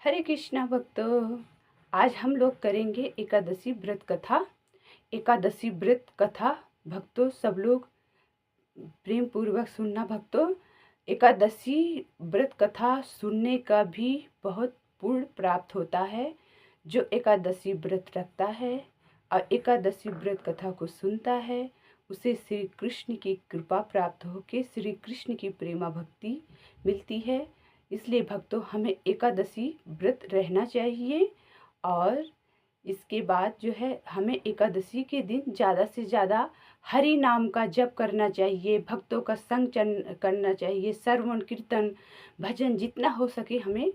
हरे कृष्णा भक्तों, आज हम लोग करेंगे एकादशी व्रत कथा। एकादशी व्रत कथा भक्तों सब लोग प्रेम पूर्वक सुनना भक्तों। एकादशी व्रत कथा सुनने का भी बहुत पुण्य प्राप्त होता है। जो एकादशी व्रत रखता है और एकादशी व्रत कथा को सुनता है उसे श्री कृष्ण की कृपा प्राप्त होकर श्री कृष्ण की प्रेमा भक्ति मिलती है। इसलिए भक्तों हमें एकादशी व्रत रहना चाहिए और इसके बाद जो है हमें एकादशी के दिन ज़्यादा से ज़्यादा हरि नाम का जप करना चाहिए, भक्तों का संग करना चाहिए, श्रवण कीर्तन भजन जितना हो सके हमें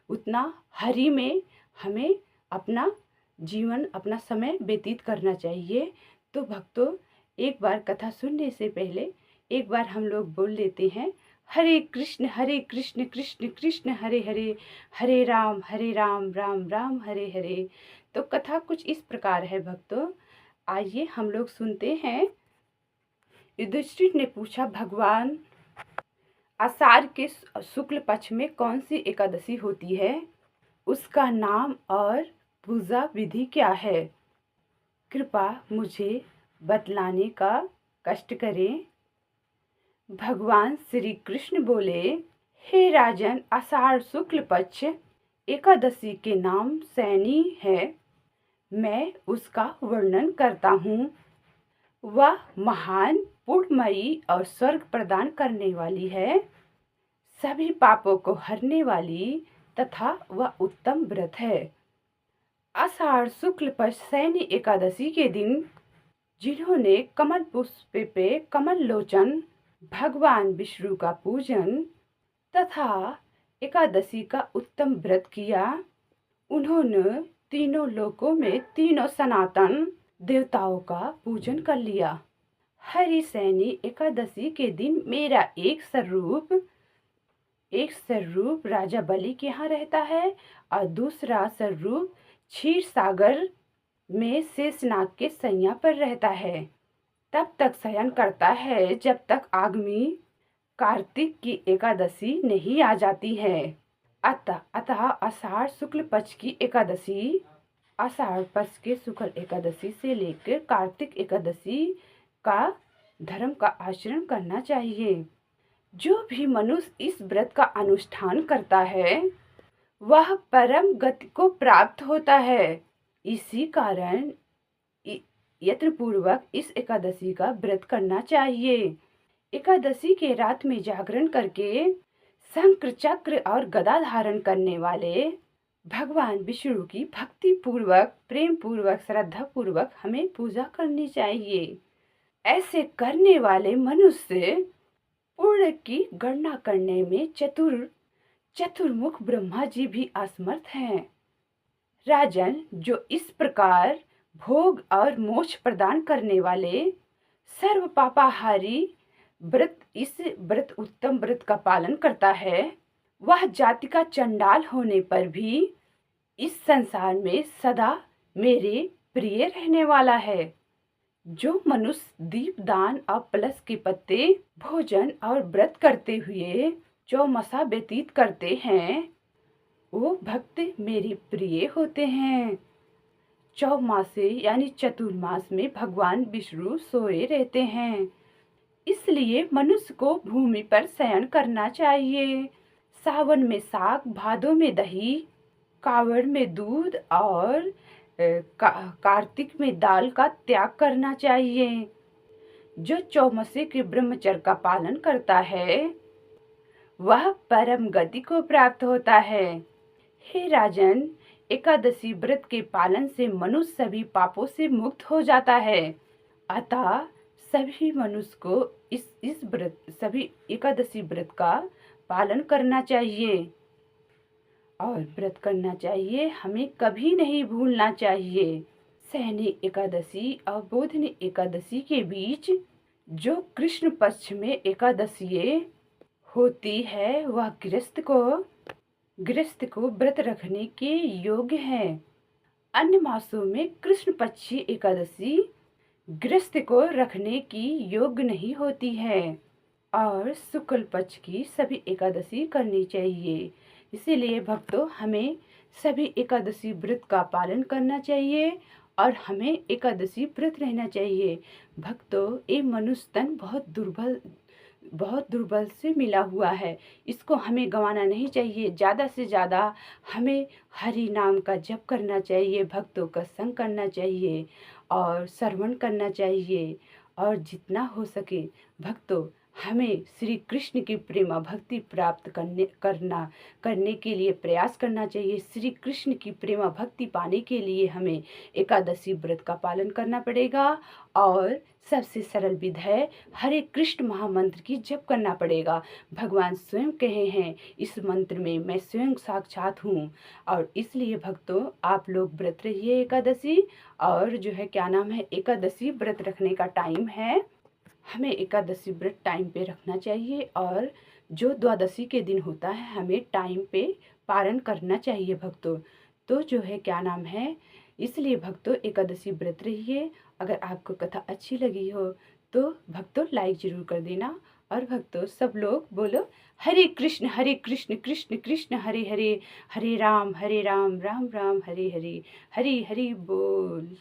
उतना हरि में हमें अपना जीवन अपना समय व्यतीत करना चाहिए। तो भक्तों एक बार कथा सुनने से पहले एक बार हम लोग बोल लेते हैं हरे कृष्ण कृष्ण कृष्ण हरे हरे, हरे राम राम राम हरे हरे। तो कथा कुछ इस प्रकार है भक्तों, आइए हम लोग सुनते हैं। युधिष्ठिर ने पूछा, भगवान आषाढ़ के शुक्ल पक्ष में कौन सी एकादशी होती है, उसका नाम और पूजा विधि क्या है, कृपा मुझे बतलाने का कष्ट करें। भगवान श्री कृष्ण बोले, हे राजन, आषाढ़ शुक्ल पक्ष एकादशी के नाम सैनी है। मैं उसका वर्णन करता हूँ। वह महान पुण्यमयी और स्वर्ग प्रदान करने वाली है, सभी पापों को हरने वाली तथा वह उत्तम व्रत है। आषाढ़ शुक्ल पक्ष सैनी एकादशी के दिन जिन्होंने कमल पुष्प पे कमल लोचन भगवान विष्णु का पूजन तथा एकादशी का उत्तम व्रत किया, उन्होंने तीनों लोकों में तीनों सनातन देवताओं का पूजन कर लिया। हरिसैनी एकादशी के दिन मेरा एक स्वरूप राजा बलि के यहाँ रहता है और दूसरा स्वरूप क्षीर सागर में शेषनाग के सैया पर रहता है। तब तक शयन करता है जब तक आगामी कार्तिक की एकादशी नहीं आ जाती है। अतः आषाढ़ शुक्ल पक्ष की एकादशी, आषाढ़ पक्ष के शुक्ल एकादशी से लेकर कार्तिक एकादशी का धर्म का आचरण करना चाहिए। जो भी मनुष्य इस व्रत का अनुष्ठान करता है वह परम गति को प्राप्त होता है। इसी कारण यत्न पूर्वक इस एकादशी का व्रत करना चाहिए। एकादशी के रात में जागरण करके शंख चक्र और गदा धारण करने वाले भगवान विष्णु की भक्ति पूर्वक प्रेम पूर्वक श्रद्धा पूर्वक हमें पूजा करनी चाहिए। ऐसे करने वाले मनुष्य पुण्य की गणना करने में चतुर्मुख ब्रह्मा जी भी असमर्थ हैं। राजन, जो इस प्रकार भोग और मोक्ष प्रदान करने वाले सर्व पापाहारी इस उत्तम व्रत का पालन करता है, वह जाति का चंडाल होने पर भी इस संसार में सदा मेरे प्रिय रहने वाला है। जो मनुष्य दीपदान और प्लस के पत्ते भोजन और व्रत करते हुए चौमासा व्यतीत करते हैं वो भक्त मेरे प्रिय होते हैं। चौमासे यानी चतुर्मास में भगवान विष्णु सोए रहते हैं, इसलिए मनुष्य को भूमि पर शयन करना चाहिए। सावन में साग, भादों में दही, कावड़ में दूध और कार्तिक में दाल का त्याग करना चाहिए। जो चौमासे के ब्रह्मचर्य का पालन करता है वह परम गति को प्राप्त होता है। हे राजन, एकादशी व्रत के पालन से मनुष्य सभी पापों से मुक्त हो जाता है। अतः सभी मनुष्य को सभी एकादशी व्रत का पालन करना चाहिए और व्रत करना चाहिए। हमें कभी नहीं भूलना चाहिए। सहनी एकादशी और बोधनी एकादशी के बीच जो कृष्ण पक्ष में एकादशी होती है वह गृहस्थ को व्रत रखने के योग्य है। अन्य मासों में कृष्ण पक्षी एकादशी गृहस्थ को रखने की योग्य नहीं होती है और शुक्ल पक्ष की सभी एकादशी करनी चाहिए। इसीलिए भक्तों हमें सभी एकादशी व्रत का पालन करना चाहिए और हमें एकादशी व्रत रहना चाहिए। भक्तों ये मनुष्य तन बहुत दुर्बल से मिला हुआ है, इसको हमें गंवाना नहीं चाहिए। ज़्यादा से ज़्यादा हमें हरि नाम का जप करना चाहिए, भक्तों का संग करना चाहिए और श्रवण करना चाहिए। और जितना हो सके भक्तों हमें श्री कृष्ण की प्रेमा भक्ति प्राप्त करने के लिए प्रयास करना चाहिए। श्री कृष्ण की प्रेमा भक्ति पाने के लिए हमें एकादशी व्रत का पालन करना पड़ेगा और सबसे सरल विधि है हरे कृष्ण महामंत्र की जप करना पड़ेगा। भगवान स्वयं कहे हैं इस मंत्र में मैं स्वयं साक्षात हूँ। और इसलिए भक्तों आप लोग व्रत रहिए एकादशी। और जो है क्या नाम है, एकादशी व्रत रखने का टाइम है, हमें एकादशी व्रत टाइम पे रखना चाहिए और जो द्वादशी के दिन होता है हमें टाइम पे पारण करना चाहिए भक्तों। तो जो है क्या नाम है, इसलिए भक्तों एकादशी व्रत रहिए। अगर आपको कथा अच्छी लगी हो तो भक्तों लाइक जरूर कर देना। और भक्तों सब लोग बोलो हरे कृष्ण कृष्ण कृष्ण हरे हरे, हरे राम राम राम हरे हरे, हरि हरि बोल।